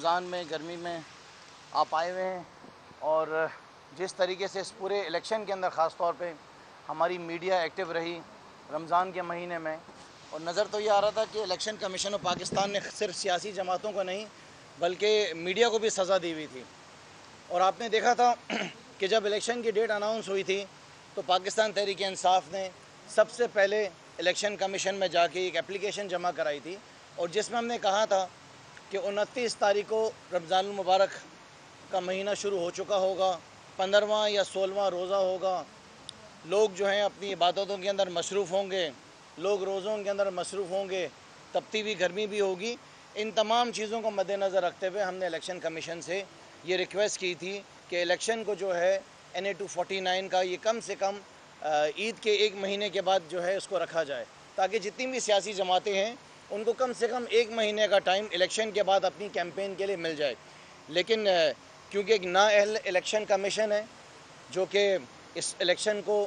रमज़ान में गर्मी में आप आए हुए हैं और जिस तरीके से इस पूरे इलेक्शन के अंदर ख़ास तौर पे हमारी मीडिया एक्टिव रही रमज़ान के महीने में, और नज़र तो ये आ रहा था कि इलेक्शन कमीशन ऑफ पाकिस्तान ने सिर्फ सियासी जमातों को नहीं बल्कि मीडिया को भी सज़ा दी हुई थी। और आपने देखा था कि जब इलेक्शन की डेट अनाउंस हुई थी तो पाकिस्तान तहरीक इंसाफ ने सबसे पहले इलेक्शन कमीशन में जाके एक एप्लीकेशन जमा कराई थी और जिसमें हमने कहा था कि 29 तारीख को रमज़ान मुबारक का महीना शुरू हो चुका होगा, 15वां या 16वां रोज़ा होगा, लोग जो हैं अपनी इबादतों के अंदर मसरूफ़ होंगे, लोग रोज़ों के अंदर मसरूफ़ होंगे, तपती हुई गर्मी भी होगी। इन तमाम चीज़ों को मद्देनज़र रखते हुए हमने इलेक्शन कमीशन से ये रिक्वेस्ट की थी कि इलेक्शन को जो है NA 249 का ये कम से कम ईद के एक महीने के बाद जो है उसको रखा जाए, ताकि जितनी भी सियासी जमातें हैं उनको कम से कम एक महीने का टाइम इलेक्शन के बाद अपनी कैंपेन के लिए मिल जाए। लेकिन क्योंकि एक नाअहल इलेक्शन कमीशन है जो कि इस इलेक्शन को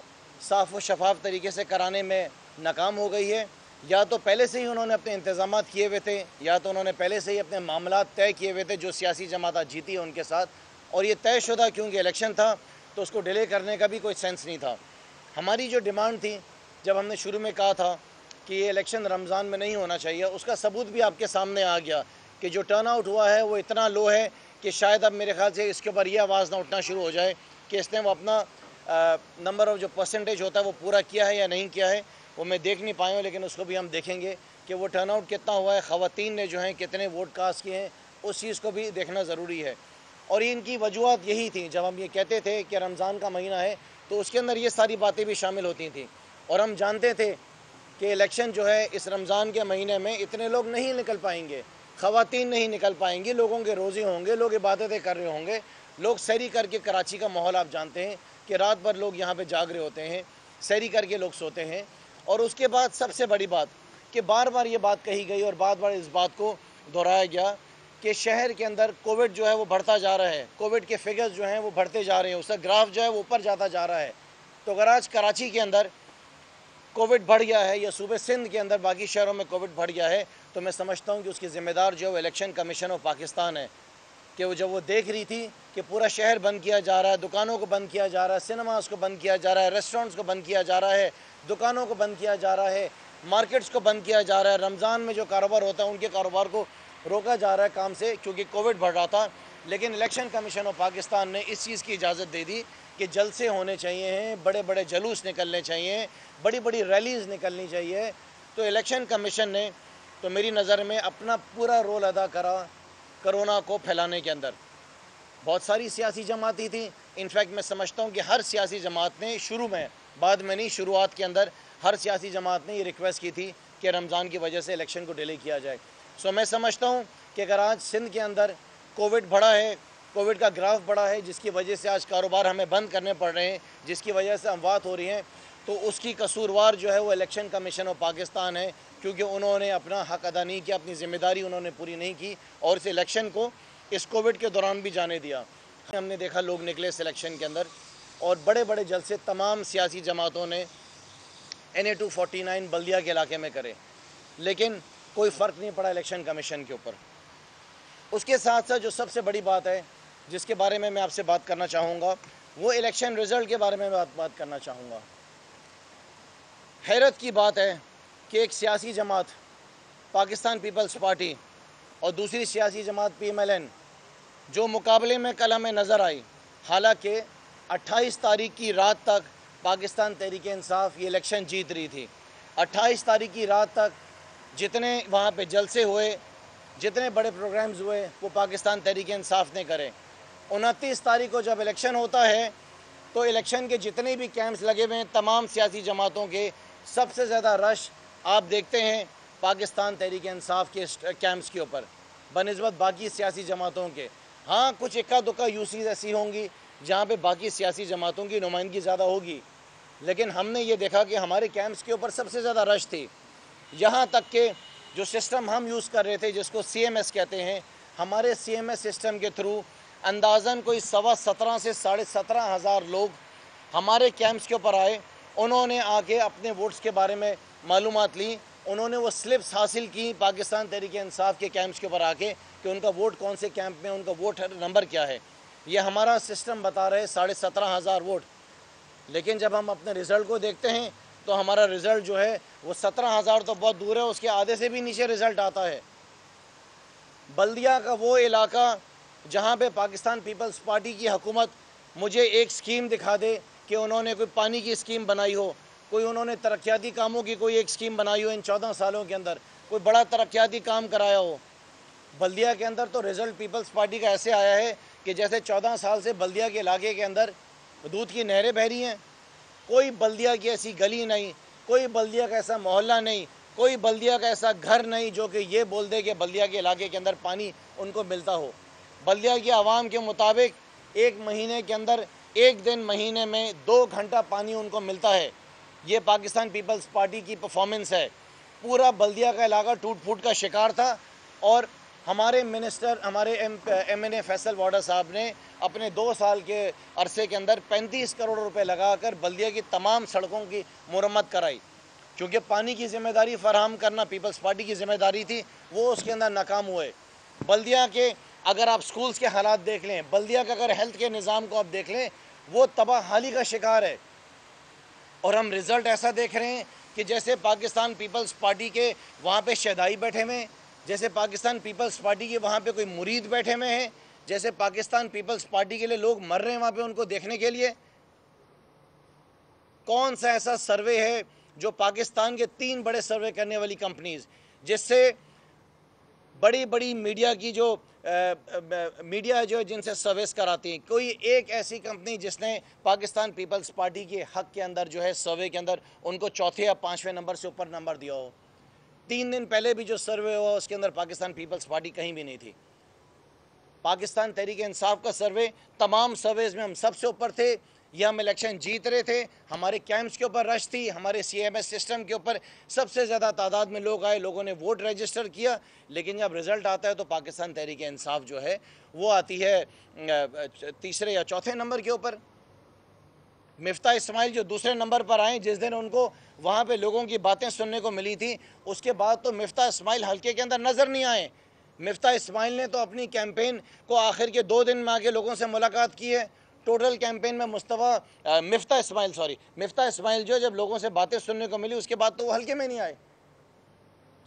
साफ़ व शफाफ तरीके से कराने में नाकाम हो गई है, या तो पहले से ही उन्होंने अपने इंतज़ामात किए हुए थे या तो उन्होंने पहले से ही अपने मामलात तय किए हुए थे जो सियासी जमात जीती है उनके साथ, और ये तयशुदा क्योंकि इलेक्शन था तो उसको डिले करने का भी कोई सेंस नहीं था। हमारी जो डिमांड थी, जब हमने शुरू में कहा था कि ये इलेक्शन रमज़ान में नहीं होना चाहिए, उसका सबूत भी आपके सामने आ गया कि जो टर्न आउट हुआ है वो इतना लो है कि शायद अब मेरे ख्याल से इसके ऊपर ये आवाज़ ना उठना शुरू हो जाए कि इसने वो अपना नंबर ऑफ़ जो परसेंटेज होता है वो पूरा किया है या नहीं किया है, वो मैं देख नहीं पाया हूँ, लेकिन उसको भी हम देखेंगे कि वो टर्न आउट कितना हुआ है, ख़वातीन ने जो हैं कितने वोट कास्ट किए हैं, उस चीज़ को भी देखना ज़रूरी है। और इनकी वजूहत यही थी, जब हम ये कहते थे कि रमज़ान का महीना है तो उसके अंदर ये सारी बातें भी शामिल होती थी, और हम जानते थे कि इलेक्शन जो है इस रमज़ान के महीने में इतने लोग नहीं निकल पाएंगे, ख़वातीन नहीं निकल पाएंगी, लोगों के रोज़े होंगे, लोग इबादतें कर रहे होंगे, लोग सैरी करके, कराची का माहौल आप जानते हैं कि रात भर लोग यहाँ पे जाग रहे होते हैं, सैरी करके लोग सोते हैं। और उसके बाद सबसे बड़ी बात कि बार बार ये बात कही गई और बार बार इस बात को दोहराया गया कि शहर के अंदर कोविड जो है वो बढ़ता जा रहा है, कोविड के फिगर्स जो हैं वो बढ़ते जा रहे हैं, उसका ग्राफ जो है वो ऊपर जाता जा रहा है। तो अगर आज कराची के अंदर कोविड बढ़ गया है या सूबे सिंध के अंदर बाकी शहरों में कोविड बढ़ गया है, तो मैं समझता हूँ कि उसकी ज़िम्मेदार जो है इलेक्शन कमीशन ऑफ पाकिस्तान है कि वो जब वो देख रही थी कि पूरा शहर बंद किया जा रहा है, दुकानों को बंद किया जा रहा है, सिनेमास को बंद किया जा रहा है, रेस्टोरेंट्स को बंद किया जा रहा है, दुकानों को बंद किया जा रहा है, मार्केट्स को बंद किया जा रहा है, रमज़ान में जो कारोबार होता है उनके कारोबार को रोका जा रहा है काम से क्योंकि कोविड बढ़ रहा था। लेकिन इलेक्शन कमीशन ऑफ पाकिस्तान ने इस चीज़ की इजाज़त दे दी कि जलसे होने चाहिए हैं, बड़े बड़े जलूस निकलने चाहिए, बड़ी बड़ी रैलीज़ निकलनी चाहिए। तो इलेक्शन कमीशन ने तो मेरी नज़र में अपना पूरा रोल अदा करा कोरोना को फैलाने के अंदर। बहुत सारी सियासी जमातें थी, इनफैक्ट मैं समझता हूँ कि हर सियासी जमात ने शुरू में, बाद में नहीं, शुरुआत के अंदर हर सियासी जमात ने ये रिक्वेस्ट की थी कि रमज़ान की वजह से इलेक्शन को डिले किया जाए। सो मैं समझता हूँ कि अगर आज सिंध के अंदर कोविड बढ़ा है, कोविड का ग्राफ बढ़ा है, जिसकी वजह से आज कारोबार हमें बंद करने पड़ रहे हैं, जिसकी वजह से अमवात हो रही हैं, तो उसकी कसूरवार जो है वो इलेक्शन कमीशन ऑफ पाकिस्तान है, क्योंकि उन्होंने अपना हक़ अदा नहीं किया, अपनी ज़िम्मेदारी उन्होंने पूरी नहीं की और इस इलेक्शन को इस कोविड के दौरान भी जाने दिया। हमने देखा लोग निकले इस इलेक्शन के अंदर और बड़े बड़े जलसे तमाम सियासी जमातों ने NA 249 बल्दिया के इलाके में करे, लेकिन कोई फ़र्क नहीं पड़ा इलेक्शन कमीशन के ऊपर। उसके साथ साथ जो सबसे बड़ी बात है जिसके बारे में मैं आपसे बात करना चाहूँगा, वो इलेक्शन रिज़ल्ट के बारे में बात करना चाहूँगा। हैरत की बात है कि एक सियासी जमात पाकिस्तान पीपल्स पार्टी और दूसरी सियासी जमात PMLN जो मुकाबले में कल हमें नज़र आई, हालांकि 28 तारीख की रात तक पाकिस्तान तहरीक इंसाफ ये इलेक्शन जीत रही थी। 28 तारीख की रात तक जितने वहाँ पे जलसे हुए, जितने बड़े प्रोग्राम्स हुए, वो पाकिस्तान तहरीक इंसाफ ने करे। 29 तारीख को जब इलेक्शन होता है तो इलेक्शन के जितने भी कैंप्स लगे हुए हैं तमाम सियासी जमातों के, सबसे ज़्यादा रश आप देखते हैं पाकिस्तान तहरीक इंसाफ के कैंप्स के ऊपर बनिस्बत बाकी सियासी जमातों के। हाँ, कुछ इक्का दुक्का यूसीज ऐसी होंगी जहाँ पे बाकी सियासी जमातों की नुमाइंदगी ज़्यादा होगी, लेकिन हमने ये देखा कि हमारे कैंप्स के ऊपर सबसे ज़्यादा रश थी। यहाँ तक कि जो सिस्टम हम यूज़ कर रहे थे जिसको CMS कहते हैं, हमारे CMS सिस्टम के थ्रू अंदाज़न कोई 17.25 से 17,500 लोग हमारे कैंप्स के ऊपर आए। उन्होंने आके अपने वोट्स के बारे में मालूमात ली, उन्होंने वो स्लिप्स हासिल की पाकिस्तान तहरीक इंसाफ के कैंप्स के ऊपर आके कि उनका वोट कौन से कैंप में, उनका वोट नंबर क्या है। ये हमारा सिस्टम बता रहे 17,500 वोट, लेकिन जब हम अपने रिज़ल्ट को देखते हैं तो हमारा रिज़ल्ट जो है वो 17,000 तो बहुत दूर है, उसके आधे से भी नीचे रिज़ल्ट आता है। बल्दिया का वो इलाका जहाँ पे पाकिस्तान पीपल्स पार्टी की हुकूमत मुझे एक स्कीम दिखा दे कि उन्होंने कोई पानी की स्कीम बनाई हो, कोई उन्होंने तरक्याती कामों की कोई एक स्कीम बनाई हो इन 14 सालों के अंदर, कोई बड़ा तरक्याती काम कराया हो। बल्दिया के अंदर तो रिज़ल्ट पीपल्स पार्टी का ऐसे आया है कि जैसे 14 साल से बल्दिया के इलाके के अंदर दूध की नहरें बह रही हैं। कोई बल्दिया की ऐसी गली नहीं, कोई बल्दिया का ऐसा मोहल्ला नहीं, कोई बल्दिया का ऐसा घर नहीं जो कि ये बोल दे कि बल्दिया के इलाके के अंदर पानी उनको मिलता हो। बल्दिया की आवाम के मुताबिक एक महीने के अंदर एक दिन महीने में 2 घंटा पानी उनको मिलता है। ये पाकिस्तान पीपल्स पार्टी की परफॉर्मेंस है। पूरा बल्दिया का इलाका टूट फूट का शिकार था और हमारे मिनिस्टर, हमारे MNA फैसल वाडा साहब ने अपने 2 साल के अरसे के अंदर 35 करोड़ रुपए लगाकर बल्दिया की तमाम सड़कों की मुरम्मत कराई। क्योंकि पानी की ज़िम्मेदारी फराहम करना पीपल्स पार्टी की ज़िम्मेदारी थी, वो उसके अंदर नाकाम हुए। बल्दिया के अगर आप स्कूल्स के हालात देख लें, बल्दिया का अगर हेल्थ के निज़ाम को आप देख लें, वो तबाहाली का शिकार है। और हम रिज़ल्ट ऐसा देख रहे हैं कि जैसे पाकिस्तान पीपल्स पार्टी के वहाँ पे शहदाई बैठे हुए हैं, जैसे पाकिस्तान पीपल्स पार्टी के वहाँ पे कोई मुरीद बैठे हुए हैं, जैसे पाकिस्तान पीपल्स पार्टी के लिए लोग मर रहे हैं वहाँ पे उनको देखने के लिए। कौन सा ऐसा सर्वे है जो पाकिस्तान के 3 बड़े सर्वे करने वाली कंपनीज, जिससे बड़ी बड़ी मीडिया की जो मीडिया जो जिनसे सर्विस कराती हैं, कोई एक ऐसी कंपनी जिसने पाकिस्तान पीपल्स पार्टी के हक के अंदर जो है सर्वे के अंदर उनको 4थे या 5वें नंबर से ऊपर नंबर दिया हो। 3 दिन पहले भी जो सर्वे हुआ उसके अंदर पाकिस्तान पीपल्स पार्टी कहीं भी नहीं थी। पाकिस्तान तहरीक इंसाफ का सर्वे तमाम सर्वेज में हम सबसे ऊपर थे। ये हम इलेक्शन जीत रहे थे, हमारे कैंप्स के ऊपर रश थी, हमारे CMS सिस्टम के ऊपर सबसे ज़्यादा तादाद में लोग आए, लोगों ने वोट रजिस्टर किया। लेकिन जब रिज़ल्ट आता है तो पाकिस्तान तहरीक इंसाफ जो है वो आती है 3रे या 4थे नंबर के ऊपर। मिफ्ता इस्माइल जो दूसरे नंबर पर आए, जिस दिन उनको वहाँ पे लोगों की बातें सुनने को मिली थी, उसके बाद तो मिफ्ता इस्माइल हल्के के अंदर नज़र नहीं आए। मिफ्ता इस्माइल ने तो अपनी कैंपेन को आखिर के 2 दिन में आके लोगों से मुलाकात की है। टोटल कैंपेन में मिफ्ता इस्माइल जो जब लोगों से बातें सुनने को मिली उसके बाद तो वो हल्के में नहीं आए।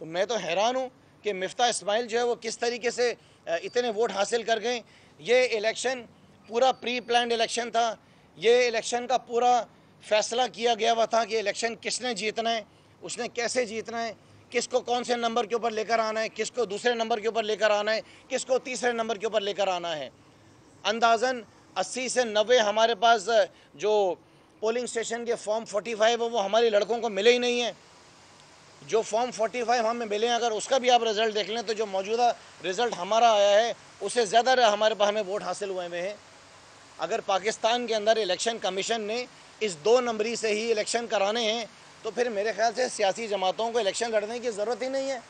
तो मैं तो हैरान हूँ कि मिफ्ता इस्माइल जो है वो किस तरीके से इतने वोट हासिल कर गए। ये इलेक्शन पूरा प्री प्लान्ड इलेक्शन था। ये इलेक्शन का पूरा फैसला किया गया हुआ था कि इलेक्शन किसने जीतना है, उसने कैसे जीतना है, किसको कौन से नंबर के ऊपर लेकर आना है, किसको दूसरे नंबर के ऊपर लेकर आना है, किसको तीसरे नंबर के ऊपर लेकर आना है। अंदाज़न 80 से 90 हमारे पास जो पोलिंग स्टेशन के फॉर्म 45 है वो हमारे लड़कों को मिले ही नहीं है। जो फॉर्म 45 हमें मिले हैं, अगर उसका भी आप रिज़ल्ट देख लें तो जो मौजूदा रिज़ल्ट हमारा आया है उससे ज़्यादा हमारे पास हमें वोट हासिल हुए हैं। अगर पाकिस्तान के अंदर इलेक्शन कमीशन ने इस 2 नंबरी से ही इलेक्शन कराने हैं तो फिर मेरे ख्याल से सियासी जमातों को इलेक्शन लड़ने की ज़रूरत ही नहीं है।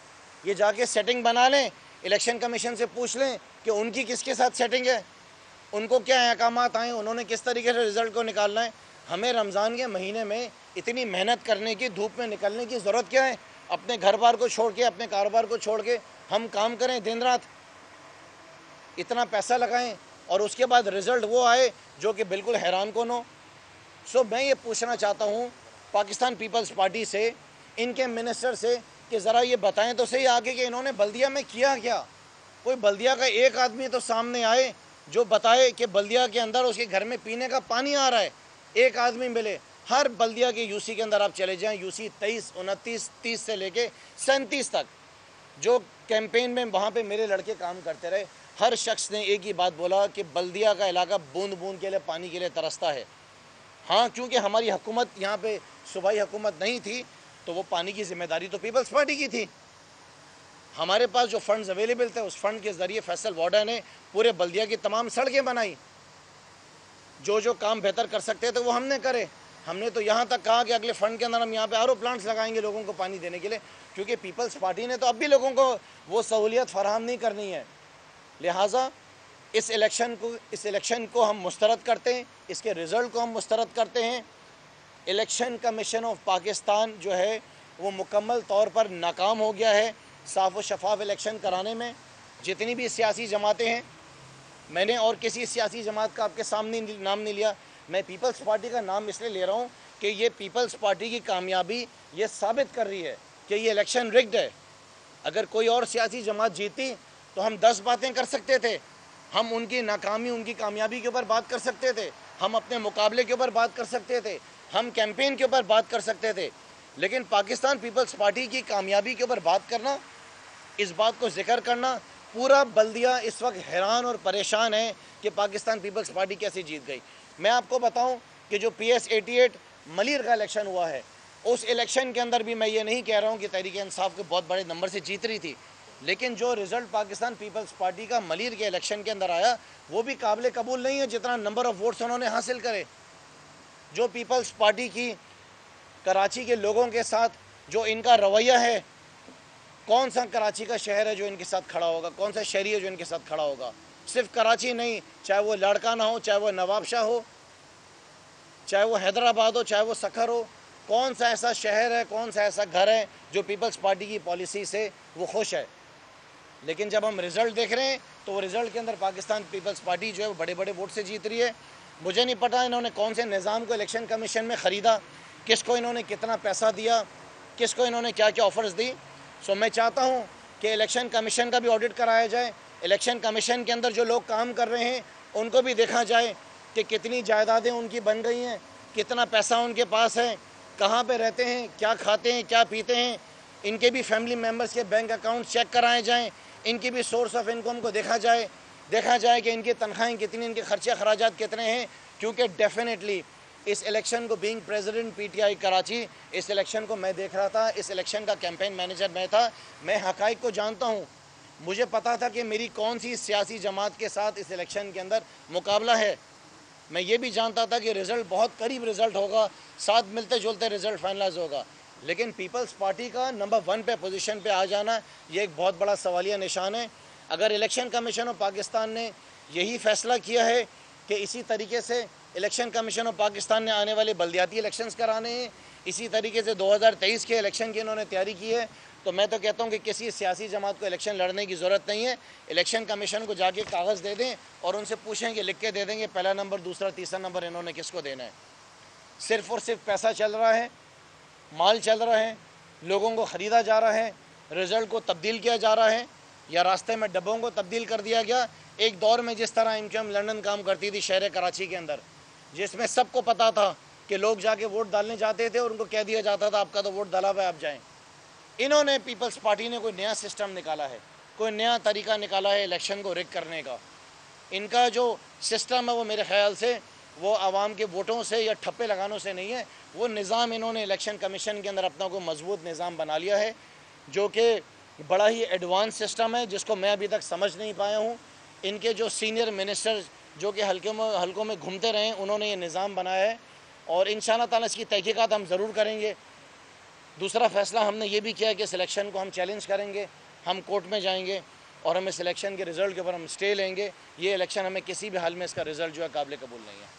ये जाके सेटिंग बना लें, इलेक्शन कमीशन से पूछ लें कि उनकी किसके साथ सेटिंग है, उनको क्या अहकामात आए, उन्होंने किस तरीके से रिज़ल्ट को निकालना है। हमें रमज़ान के महीने में इतनी मेहनत करने की, धूप में निकलने की ज़रूरत क्या है। अपने घर बार को छोड़ के, अपने कारोबार को छोड़ के हम काम करें दिन रात, इतना पैसा लगाएं और उसके बाद रिज़ल्ट वो आए जो कि बिल्कुल हैरान कौन हो। सो मैं ये पूछना चाहता हूँ पाकिस्तान पीपल्स पार्टी से, इनके मिनिस्टर से कि ज़रा ये बताएं तो सही आगे कि इन्होंने बल्दिया में किया क्या। कोई बल्दिया का एक आदमी तो सामने आए जो बताए कि बल्दिया के अंदर उसके घर में पीने का पानी आ रहा है। एक आदमी मिले। हर बल्दिया के UC के अंदर आप चले जाएं, UC 23, 29, 30 से लेके 37 तक जो कैंपेन में वहाँ पे मेरे लड़के काम करते रहे, हर शख्स ने एक ही बात बोला कि बल्दिया का इलाका बूंद बूंद के लिए पानी के लिए तरसता है। हाँ, क्योंकि हमारी हुकूमत यहाँ पे सूबाई हुकूमत नहीं थी तो वो पानी की ज़िम्मेदारी तो पीपल्स पार्टी की थी। हमारे पास जो फंड्स अवेलेबल थे उस फंड के ज़रिए फैसल वाडा ने पूरे बल्दिया की तमाम सड़कें बनाई। जो जो काम बेहतर कर सकते थे वो हमने करे। हमने तो यहाँ तक कहा कि अगले फ़ंड के अंदर हम यहाँ पे RO प्लांट्स लगाएंगे लोगों को पानी देने के लिए, क्योंकि पीपल्स पार्टी ने तो अब भी लोगों को वो सहूलियत फराहम नहीं करनी है। लिहाजा इस इलेक्शन को हम मुस्तरद करते हैं, इसके रिज़ल्ट को हम मुस्तरद करते हैं। इलेक्शन कमीशन ऑफ पाकिस्तान जो है वो मुकम्मल तौर पर नाकाम हो गया है साफ़ व शफाफ इलेक्शन कराने में। जितनी भी सियासी जमातें हैं, मैंने और किसी सियासी जमात का आपके सामने नाम नहीं लिया, मैं पीपल्स पार्टी का नाम इसलिए ले रहा हूँ कि ये पीपल्स पार्टी की कामयाबी ये साबित कर रही है कि ये इलेक्शन रिग्ड है। अगर कोई और सियासी जमात जीती तो हम 10 बातें कर सकते थे, हम उनकी नाकामी उनकी कामयाबी के ऊपर बात कर सकते थे, हम अपने मुकाबले के ऊपर बात कर सकते थे, हम कैंपेन के ऊपर बात कर सकते थे, लेकिन पाकिस्तान पीपल्स पार्टी की कामयाबी के ऊपर बात करना, इस बात को जिक्र करना, पूरा बल्दिया इस वक्त हैरान और परेशान है कि पाकिस्तान पीपल्स पार्टी कैसे जीत गई। मैं आपको बताऊं कि जो PS 88 मलिर का इलेक्शन हुआ है, उस इलेक्शन के अंदर भी मैं ये नहीं कह रहा हूं कि तहरीक इंसाफ के बहुत बड़े नंबर से जीत रही थी, लेकिन जो रिज़ल्ट पाकिस्तान पीपल्स पार्टी का मलिर के इलेक्शन के अंदर आया वो भी काबिल कबूल नहीं है जितना नंबर ऑफ़ वोट्स उन्होंने हासिल करे। जो पीपल्स पार्टी की कराची के लोगों के साथ जो इनका रवैया है, कौन सा कराची का शहर है जो इनके साथ खड़ा होगा, कौन सा शहरी है जो इनके साथ खड़ा होगा। सिर्फ कराची नहीं, चाहे वो लाड़काना हो, चाहे वो नवाबशाह हो, चाहे वो हैदराबाद हो, चाहे वो सखर हो, कौन सा ऐसा शहर है, कौन सा ऐसा घर है जो पीपल्स पार्टी की पॉलिसी से वो खुश है। लेकिन जब हम रिज़ल्ट देख रहे हैं तो वो रिज़ल्ट के अंदर पाकिस्तान पीपल्स पार्टी जो है वो बड़े बड़े वोट से जीत रही है। मुझे नहीं पता इन्होंने कौन से निज़ाम को इलेक्शन कमीशन में ख़रीदा, किसको इन्होंने कितना पैसा दिया, किसको इन्होंने क्या क्या ऑफ़र्स दी। सो मैं चाहता हूँ कि इलेक्शन कमीशन का भी ऑडिट कराया जाए, इलेक्शन कमीशन के अंदर जो लोग काम कर रहे हैं उनको भी देखा जाए कि कितनी जायदादें उनकी बन गई हैं, कितना पैसा उनके पास है, कहाँ पे रहते हैं, क्या खाते हैं, क्या पीते हैं। इनके भी फैमिली मेम्बर्स के बैंक अकाउंट चेक कराए जाएँ, इनकी भी सोर्स ऑफ इनकम को देखा जाए कि इनकी तनख्वाहें कितनी, इनके खर्चे खराजात कितने हैं। क्योंकि डेफिनेटली इस इलेक्शन को बीइंग प्रेसिडेंट PTI कराची, इस इलेक्शन को मैं देख रहा था, इस इलेक्शन का कैंपेन मैनेजर मैं था, मैं हक़ाइक़ को जानता हूँ। मुझे पता था कि मेरी कौन सी सियासी जमात के साथ इस इलेक्शन के अंदर मुकाबला है। मैं ये भी जानता था कि रिज़ल्ट बहुत करीब रिज़ल्ट होगा, साथ मिलते जुलते रिज़ल्ट फाइनलाइज होगा। लेकिन पीपल्स पार्टी का नंबर 1 पे पोजीशन पे आ जाना ये एक बहुत बड़ा सवालिया निशान है। अगर इलेक्शन कमीशन ऑफ पाकिस्तान ने यही फ़ैसला किया है कि इसी तरीके से इलेक्शन कमीशन ऑफ पाकिस्तान ने आने वाले बल्दियाती इलेक्शंस कराने हैं, इसी तरीके से 2023 के इलेक्शन की इन्होंने तैयारी की है, तो मैं तो कहता हूँ कि किसी सियासी जमात को इलेक्शन लड़ने की ज़रूरत नहीं है। इलेक्शन कमीशन को जाके कागज़ दे दें और उनसे पूछें कि लिख के दे देंगे पहला नंबर, दूसरा, तीसरा नंबर इन्होंने किसको देना है। सिर्फ़ और सिर्फ पैसा चल रहा है, माल चल रहा है, लोगों को ख़रीदा जा रहा है, रिज़ल्ट को तब्दील किया जा रहा है, या रास्ते में डब्बों को तब्दील कर दिया गया। एक दौर में जिस तरह इनकम लंदन काम करती थी शहर कराची के अंदर, जिसमें सबको पता था कि लोग जाके वोट डालने जाते थे और उनको कह दिया जाता था आपका तो वोट डाला हुआ है, आप जाएँ। इन्होंने पीपल्स पार्टी ने कोई नया सिस्टम निकाला है, कोई नया तरीका निकाला है इलेक्शन को रिग करने का। इनका जो सिस्टम है वो मेरे ख्याल से वो आवाम के वोटों से या ठप्पे लगानों से नहीं है, वो निज़ाम इन्होंने इलेक्शन कमीशन के अंदर अपना कोई मजबूत निज़ाम बना लिया है जो कि बड़ा ही एडवांस सिस्टम है, जिसको मैं अभी तक समझ नहीं पाया हूँ। इनके जो सीनियर मिनिस्टर जो कि हल्कों में घूमते रहे, उन्होंने ये निज़ाम बनाया है और इंशाअल्लाह ताला इसकी तहकीकात हम ज़रूर करेंगे। दूसरा फ़ैसला हमने ये भी किया कि इस इलेक्शन को हम चैलेंज करेंगे, हम कोर्ट में जाएंगे और हम इस इलेक्शन के रिज़ल्ट के ऊपर हम स्टे लेंगे। ये इलेक्शन हमें किसी भी हाल में इसका रिज़ल्ट जो है काबिल कबूल नहीं है।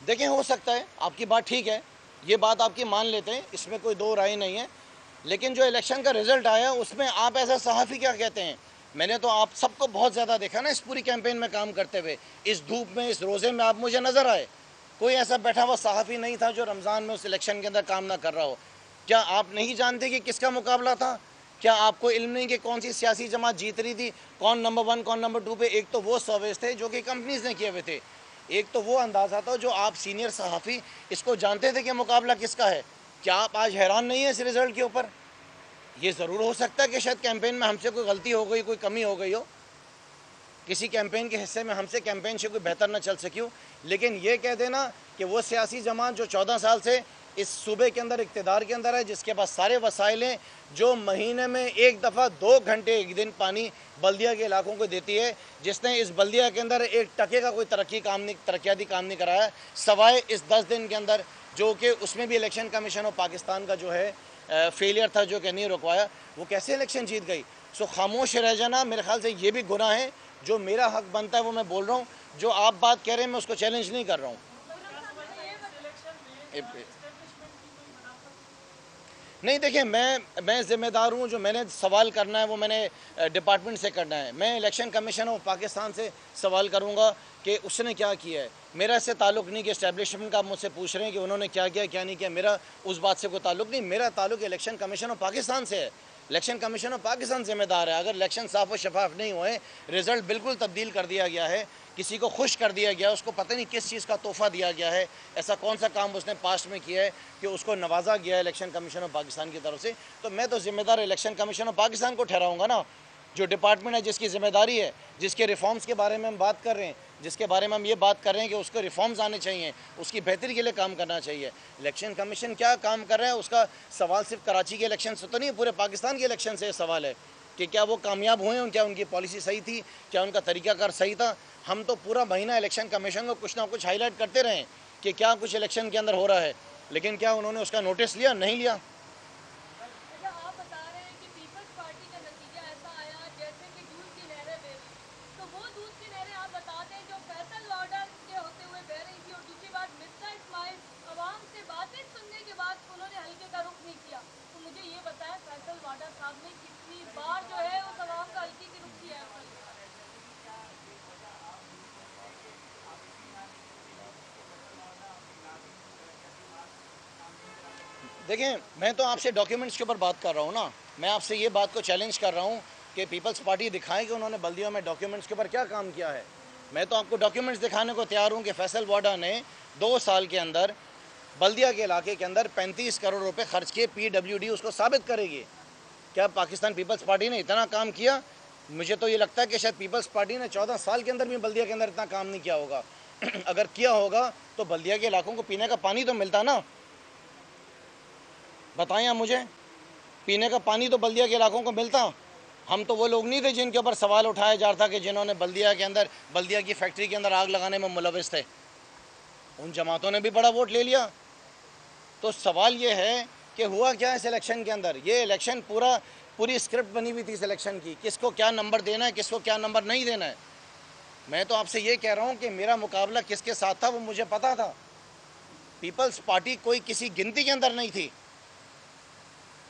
देखें, हो सकता है, आपकी बात ठीक है, ये बात आपकी मान लेते हैं, इसमें कोई दो राय नहीं है। लेकिन जो इलेक्शन का रिज़ल्ट आया उसमें आप ऐसा सहाफ़ी क्या कहते हैं? मैंने तो आप सबको बहुत ज़्यादा देखा ना इस पूरी कैंपेन में काम करते हुए, इस धूप में, इस रोज़े में आप मुझे नज़र आए। कोई ऐसा बैठा हुआ सहाफ़ी नहीं था जो रमज़ान में उस इलेक्शन के अंदर काम ना कर रहा हो। क्या आप नहीं जानते कि किसका मुकाबला था? क्या आपको इल्म नहीं कि कौन सी सियासी जमात जीत रही थी, कौन नंबर 1 कौन नंबर 2 पे? एक तो वो सर्वेस थे जो कि कंपनीज़ ने किए हुए थे, एक तो वो अंदाज़ा था जो आप सीनियर सहाफ़ी इसको जानते थे कि मुकाबला किसका है। क्या आप आज हैरान नहीं है इस रिज़ल्ट के ऊपर? ये ज़रूर हो सकता है कि शायद कैंपेन में हमसे कोई गलती हो गई, कोई कमी हो गई हो, किसी कैंपेन के हिस्से में हमसे कैंपेन से कोई बेहतर ना चल सकी हो। लेकिन ये कह देना कि वो सियासी जमात जो 14 साल से इस सूबे के अंदर इक़्तिदार के अंदर है, जिसके पास सारे वसाइल हैं, जो महीने में एक दफ़ा 2 घंटे एक दिन पानी बल्दिया के इलाकों को देती है, जिसने इस बल्दिया के अंदर 1 टके का कोई तरक्याती काम नहीं कराया, सवाए इस 10 दिन के अंदर, जो कि उसमें भी इलेक्शन कमीशन ऑफ पाकिस्तान का जो है फेलियर था जो कि नहीं रुकवाया, वो कैसे इलेक्शन जीत गई। सो खामोश रह जाना मेरे ख्याल से ये भी गुनाह है। जो मेरा हक बनता है वो मैं बोल रहा हूँ, जो आप बात कह रहे हैं मैं उसको चैलेंज नहीं कर रहा हूँ। नहीं देखिए, मैं ज़िम्मेदार हूँ। जो मैंने सवाल करना है वो मैंने डिपार्टमेंट से करना है। मैं इलेक्शन कमीशन ऑफ पाकिस्तान से सवाल करूँगा कि उसने क्या किया है। मेरा इससे ताल्लुक़ नहीं कि इस्टेब्लिशमेंट का आप मुझसे पूछ रहे हैं कि उन्होंने क्या किया क्या नहीं किया। मेरा उस बात से कोई ताल्लुक़ नहीं। मेरा ताल्लुक़ इलेक्शन कमीशन ऑफ पाकिस्तान से है। इलेक्शन कमीशन ऑफ पाकिस्तान ज़िम्मेदार है। अगर इलेक्शन साफ और शफाफ नहीं हुए, रिज़ल्ट बिल्कुल तब्दील कर दिया गया है, किसी को खुश कर दिया गया, उसको पता नहीं किस चीज़ का तोहफ़ा दिया गया है, ऐसा कौन सा काम उसने पास्ट में किया है कि उसको नवाजा गया है इलेक्शन कमीशन ऑफ पाकिस्तान की तरफ से, तो मैं तो ज़िम्मेदार इलेक्शन कमीशन ऑफ पाकिस्तान को ठहराऊँगा ना। जो डिपार्टमेंट है, जिसकी ज़िम्मेदारी है, जिसके रिफॉर्म्स के बारे में हम बात कर रहे हैं, जिसके बारे में हम ये बात कर रहे हैं कि उसको रिफॉर्म्स आने चाहिए, उसकी बेहतरी के लिए काम करना चाहिए। इलेक्शन कमीशन क्या काम कर रहा है, उसका सवाल सिर्फ कराची के इलेक्शन से तो नहीं, पूरे पाकिस्तान के इलेक्शन से सवाल है कि क्या वो कामयाब हुए हैं, क्या उनकी पॉलिसी सही थी, क्या उनका तरीकाकार सही था। हम तो पूरा महीना इलेक्शन कमीशन को कुछ ना कुछ हाईलाइट करते रहें कि क्या कुछ इलेक्शन के अंदर हो रहा है, लेकिन क्या उन्होंने उसका नोटिस लिया? नहीं लिया। आप बता रहे हैं कि पीपल्स पार्टी का नतीजा ऐसा आया जैसे कि दूध की नहरें बह रही, तो वो दूध की नहरें आप बताते हैं जो फैसल लॉर्डर के होते हुए बह रही थी। और दूसरी बात, मिस्टर इस्माइल अवाम से बातें सुनने के बाद उन्होंने हल्के का रुख नहीं किया। तो मुझे ये बताएं, फैसल लॉर्डर साहब ने कितनी बार जो है उस अवाम का हल्के की रुख किया है? देखें, मैं तो आपसे डॉक्यूमेंट्स के ऊपर बात कर रहा हूँ ना। मैं आपसे ये बात को चैलेंज कर रहा हूँ कि पीपल्स पार्टी दिखाए कि उन्होंने बल्दियों में डॉक्यूमेंट्स के ऊपर क्या काम किया है। मैं तो आपको डॉक्यूमेंट्स दिखाने को तैयार हूँ कि फैसल वाडा ने 2 साल के अंदर बल्दिया के इलाके के अंदर 35 करोड़ रुपए खर्च किए। PWD उसको साबित करेगी। क्या पाकिस्तान पीपल्स पार्टी ने इतना काम किया? मुझे तो ये लगता है कि शायद पीपल्स पार्टी ने 14 साल के अंदर भी बल्दिया के अंदर इतना काम नहीं किया होगा। अगर किया होगा तो बल्दिया के इलाकों को पीने का पानी तो मिलता ना। बताएं आप मुझे, पीने का पानी तो बल्दिया के इलाकों को मिलता। हम तो वो लोग नहीं थे जिनके ऊपर सवाल उठाया जा रहा था कि जिन्होंने बल्दिया के अंदर, बल्दिया की फैक्ट्री के अंदर आग लगाने में मुलविस थे। उन जमातों ने भी बड़ा वोट ले लिया। तो सवाल ये है कि हुआ क्या इस इलेक्शन के अंदर। ये इलेक्शन पूरी स्क्रिप्ट बनी हुई थी इस इलेक्शन की, किसको क्या नंबर देना है, किसको क्या नंबर नहीं देना है। मैं तो आपसे ये कह रहा हूँ कि मेरा मुकाबला किसके साथ था वो मुझे पता था। पीपल्स पार्टी कोई किसी गिनती के अंदर नहीं थी।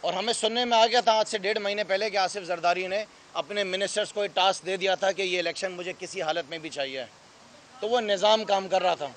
और हमें सुनने में आ गया था आज से 1.5 महीने पहले कि आसिफ जरदारी ने अपने मिनिस्टर्स को टास्क दे दिया था कि ये इलेक्शन मुझे किसी हालत में भी चाहिए। तो वो निज़ाम काम कर रहा था।